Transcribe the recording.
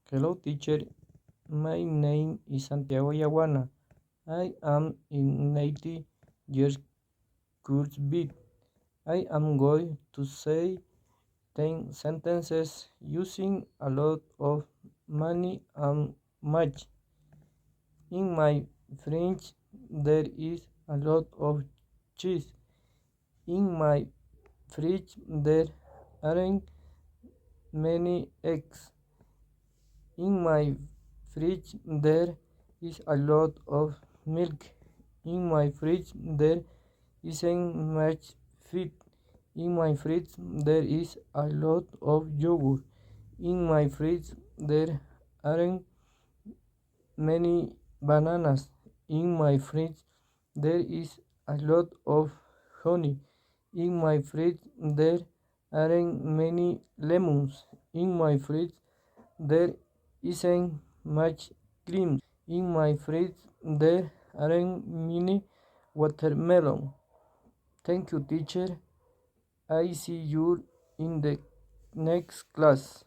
Hello, teacher. My name is Santiago Yaguana. I am in 90 years course B. I am going to say 10 sentences using a lot of money and much. In my fridge there is a lot of cheese. In my fridge there aren't many eggs. In my fridge there is a lot of milk. In my fridge there isn't much feed. In my fridge there is a lot of yogurt. In my fridge there aren't many bananas. In my fridge there is a lot of honey. In my fridge there aren't many lemons. In my fridge there isn't much cream. In my fridge there aren't many watermelon. Thank you, teacher. I see you in the next class.